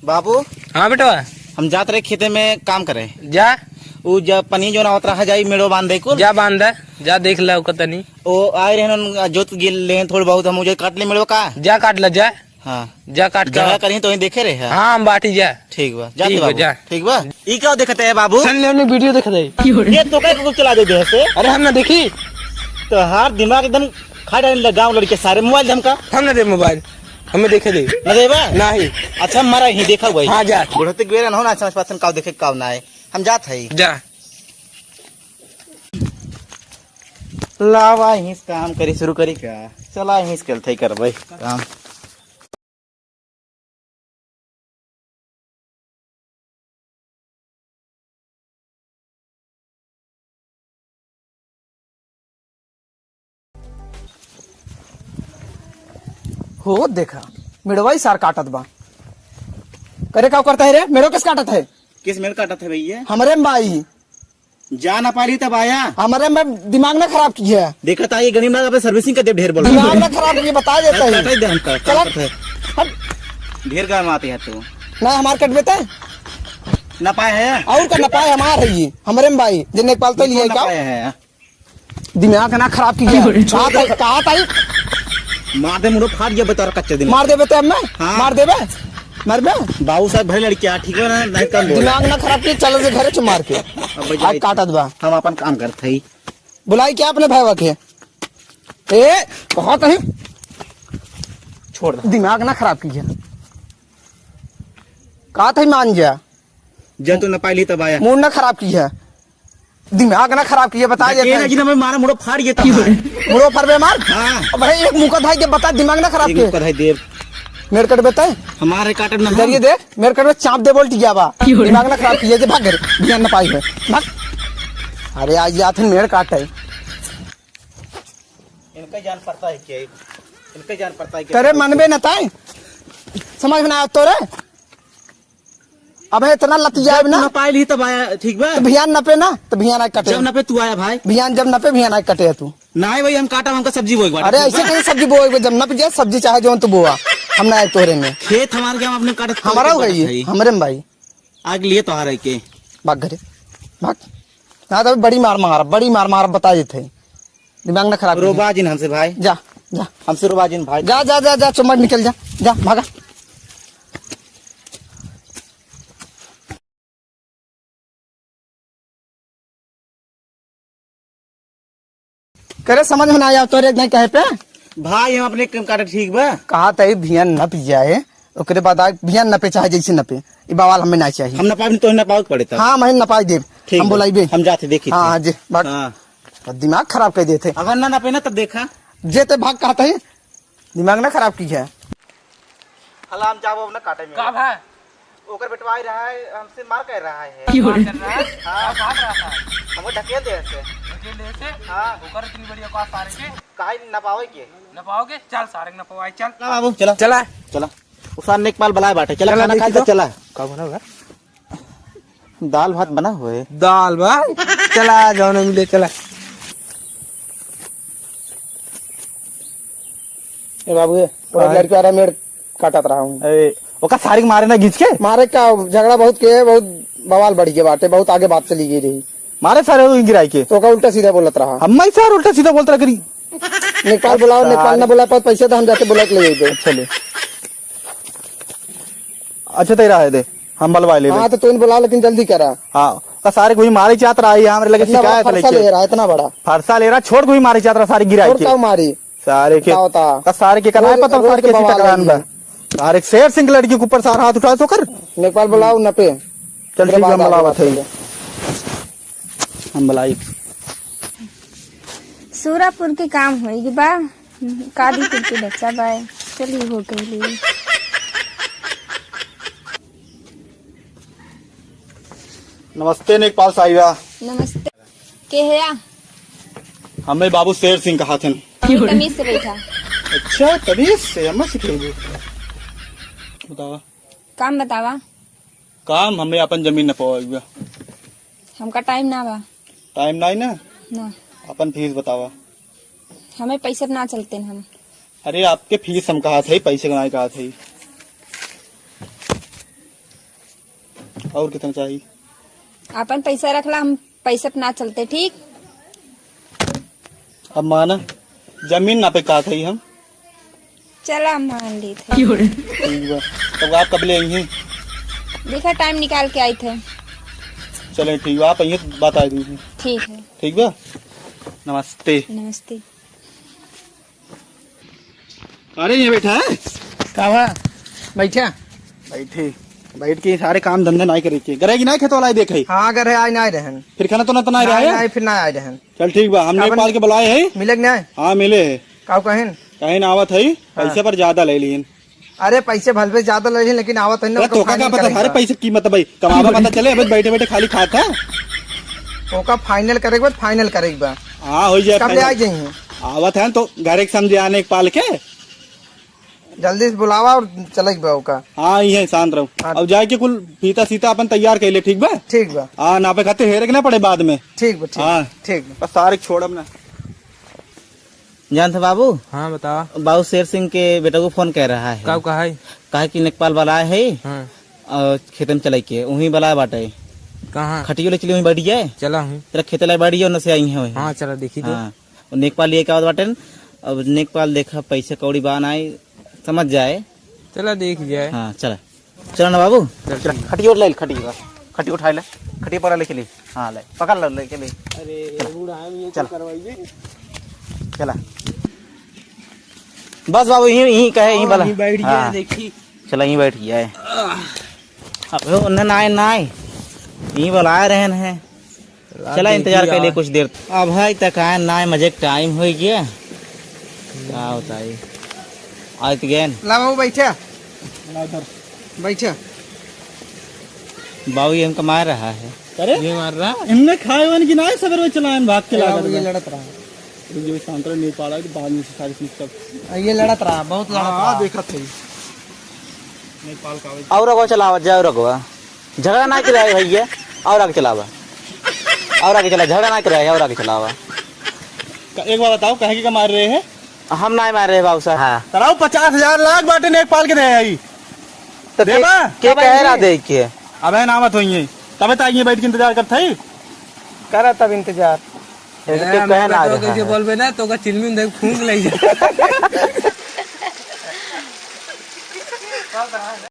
बाबू। हाँ बेटा, हम जात रहे खेते में काम करे। जा वो जब पनी जो ना होता है जाई मेड़ो बांध दे कुल। जा बांध जा देख ला कतनी ओ आए रहे जोत गिल ले थोड़ी बहुत हम मुझे काट ले मेड़ो का। जा काट ला जा। हाँ जा काट जगह करी तो देखे रहे। हाँ हम बाटी जा। ठीक बा ठीक बा, जा। ठीक बा। ई क्या देखते है बाबू? हमने वीडियो देख दे। ये तो क्या चला दे से? अरे हमने देखी तो हार दिमाग एकदम खा डाले गाँव लड़के सारे मोबाइल धमका। हमने दे मोबाइल हमें देखे दे न देबा नहीं। अच्छा मारा ही देखा हुआ। हाँ जा बुढ़ते गेरा न होना समझ पासन काव देखे काव ना है। हम जात है जा लावा ही काम करी शुरू करी क्या चला ही कल थे कर भाई काम। हो देखा मेड़वा ही सार काटत बा। करे का करता है रे? मेड़ो किस काटत है? किस मेल काटा था भैया? हमारे में भाई जा ना पाली तब आया। हमारे में दिमाग ना खराब की है। देखा था ये गरीब लोग सर्विसिंग का ढेर बोल दिमाग ना खराब की बता देता है। चला ढेर गाँव आते हैं तो ना हमार कट बेता है ना पाए है और का ना पाए हमार है ये हमारे में भाई जिन्हें पाल तो लिए का है। दिमाग ना खराब की है। कहा था मार दे मुड़ो फाड़ गया बता कच्चे दिन मार देबे तब मैं हाँ। मार देबे मर बे बाबू साहब भले लड़कियां ठीक है ना नहीं कम दिमाग ना खराब की चलो से घरे चु मार के आज काटत बा। हम अपन काम करते ही बुलाई क्या अपने भाई के ए बहुत ही छोड़ दे दिमाग ना खराब की है। कहा था मान जा जब तू न पाली तब आया। मूड ना खराब की है। दिमाग ना खराब की है बता ये मैं मारा मुड़ो फाड़ गया था मुड़ो फरबे मार। हाँ भाई एक मुका भाई के बता दिमाग ना खराब एक के देव मेरे कट बेता है हमारे काटन ना इधर ये देख मेरे कट में चाप दे बोल्ट गया बा। दिमाग ना खराब की है भाग घर ध्यान ना पाई है भाग। अरे आज याद है मेरे काट है इनका जान पड़ता है क्या इनका जान पड़ता है तेरे मन में न ताए समझ में आया तो रे अब इतना लतिया ना न पाली तब आया ठीक बा। तो भियान नपे ना तो भियान कटे जब न पे तू आया भाई भियान जब नपे भियान कटे है तू ना भाई हम काटा हमका सब्जी बोई अरे ऐसे कैसे सब्जी बोए जब नप जाए सब्जी चाहे जो तू बोआ हम ना तोरे में खेत हमारे क्या अपने काटा हमारा गई हमारे में भाई आग लिए तो हारे के भाग घरे भाग ना तो बड़ी मार मार बता देते दिमाग ना खराब रोबाजिन हमसे भाई जा जा हमसे रोबाजिन भाई जा जा जा जा चुम्बड़ निकल जा जा भागा। करे समझ में ना आया तोरे नहीं कहे पे भाई हम अपने काटा ठीक बा। कहा तई भियान नप जाए ओकरे बाद भियान नपे चाहे जैसे नपे ई बवाल हमें ना चाहिए। हम नपाई तो नपाओ पड़े था। हाँ मैं नपाई दे हम बुलाइबे हम जाते देखी हाँ जी भाग। हाँ दिमाग खराब कर देते अगर ना नपे ना तब देखा जेते भाग कहता है दिमाग ना खराब की है। हला हम जाबो ना काटे में का भाई ओकर बेटवाई रहा है हमसे मार कर रहा है। मार कर रहा है हाँ काट रहा था हमको ढकेल दे से अकेले से हाँ ओकर इतनी बढ़िया का सारे के काहे न पावे के न पाओगे चल सारे न पवाई चल ना बाबू चला चला चला उसान नेकपाल बलाए बाटे चला खाना खा के चला का बना हुआ दाल भात बना हुआ है दाल भाई चला जाओ ना मिले चला। ए बाबू ये लड़की आ रहा मेरे काटत रहा हूँ ओका सारी मारे ना घिंच के मारे का झगड़ा बहुत के बहुत बवाल बढ़ गया बाटे बहुत आगे बात चली गई रही मारे सारे गिराई के तो का उल्टा सीधा बोलत रहा हम ही सार उल्टा सीधा बोलता करी। नेपाल बुलाओ नेपाल ना बुला पाओ पैसे तो हम जाके बुला के ले जाए चले अच्छा तेरा है दे हम बलवा ले हाँ तो तू बुला लेकिन जल्दी करा। हाँ का सारे कोई मारे चाहत रहा है हमारे लगे शिकायत फरसा ले रहा है इतना बड़ा फरसा ले रहा छोड़ कोई मारे चाहत रहा सारी गिराई और के क्या मारी सारे के होता का सारे के कनाए पता रोज सारे के के बवाल टकरान बा सारे शेर सिंह लड़की के ऊपर सारा हाथ उठा तो कर नेपाल बुलाओ नपे चल ठीक है बुलावत है हम बुलाई सूरापुर के काम होगी बा कादीपुर के बच्चा बा चलिए हो गई। नमस्ते नेपाल साहिबा नमस्ते के है हमें बाबू शेर सिंह कहा थे तमीज से बैठा। अच्छा तभी से हम सिखेंगे बतावा काम बतावा काम हमें अपन जमीन न पावा हमका टाइम ना बा टाइम नहीं ना ना अपन फीस बतावा हमें पैसे ना चलते हैं हम। अरे आपके फीस हम कहा थे पैसे का नहीं कहा थे और कितना चाहिए? अपन पैसा रखला, हम पैसा पे ना चलते, ठीक? अब माना जमीन ना पे का थी हम। चला मान ली थे। ठीक बा। तब आप कब ले आई हैं? देखा टाइम निकाल के आई थे। चले ठीक बा, आप आई हैं तो बता दीजिए। ठीक है। ठीक बा, नमस्ते। नमस्ते। अरे ये बैठा है कहा बैठा? बैठे बैठ के सारे काम धंधे नहीं करे के करेगी नहीं खेत वाला देखे। हाँ अगर है आई नहीं रहन, फिर खाना तो ना रहा है। नहीं फिर ना आई रहन। चल ठीक बा, हमने कावन- पाल के बुलाए है। मिले कि नहीं? हाँ मिले है। काऊ कहेन? कहीं ना आवत है, पैसे पर ज्यादा ले लिए। अरे पैसे भलवे ज्यादा ले ली, लेकिन आवत है ना। तो का पता सारे पैसे कीमत भाई कमावा पता चले, बस बैठे बैठे खाली खाता। ओका फाइनल करे के बाद फाइनल करे के बाद हाँ हो जाए। कब ले आ जाइए? आवत है तो घर एक समझे आने एक पाल के। जल्दी से बुलावा और चले बा ओका। हाँ ये शांत रहो। हाँ। अब जाके कुल फीता सीता अपन तैयार कर ले। ठीक बा। ठीक बा। हाँ नापे खाते हेरे के ना पड़े बाद में। ठीक बा। हाँ ठीक बा। बस सारे छोड़ब ना। जानते बाबू, हाँ बताओ। बाबू शेर सिंह के बेटा को फोन कर रहा है। कब कहा है? कहा कि नेकपाल वाला है हाँ। और खेतन चलाई के वहीं वाला बाटे कहाँ? खटियो ले चली वहीं बैठ जाए। चला हूँ। तेरा खेत लाई बैठ जाओ न से आई है वहीं। हाँ चला देखी तो। हाँ और नेकपाल लिए क्या बाटे। अब नेकपाल देखा पैसे कौड़ी बान आई समझ जाए। चला देख जाए। हाँ चला चलो ना बाबू। चल खटियो ले खटियो खटियो उठा ले, खटियो पर लेके ले। हाँ ले पकड़ ले लेके ले। चल चला बस बाबू यहीं कहे यहीं वाला बैठ गया। हाँ। देखी चला यहीं बैठ गया है। अब उन्हें ना आए यहीं बुला रहे हैं। चला इंतजार कर लिए कुछ देर। अब भाई तक आए ना मजे टाइम हो गया। क्या होता है आज गेन ला बाबू बैठा बैठा। बाबू ये हमको मार रहा है। अरे ये मार रहा। इनने खाए वन की ना सबर में चलाएं भाग के बाबू ये लगा। लड़त रहा, जो शांत नहीं पाला कि बाद में से सारी चीज सब। ये लड़त रहा, बहुत लड़त हाँ रहा। देखा थे नेपाल का। और रखो चलावा जाओ रखो झगड़ा ना कराए भैया और आगे चलावा और आगे चला झगड़ा ना कराए और आगे चलावा। एक बार बताओ कहे के मार रहे हैं? हम ना मार रहे बाबू साहब। हाँ तराव 50,000 लाख बाटे नेपाल के रहे आई। तो देवा क्या कह रहा देख के अब है नामत हुई है तब ताइए बैठ के इंतजार करते ही। करा तब इंतजार। कह ना कैसे बोलबे ना तो का चिलमिन देख फूंक ले जा।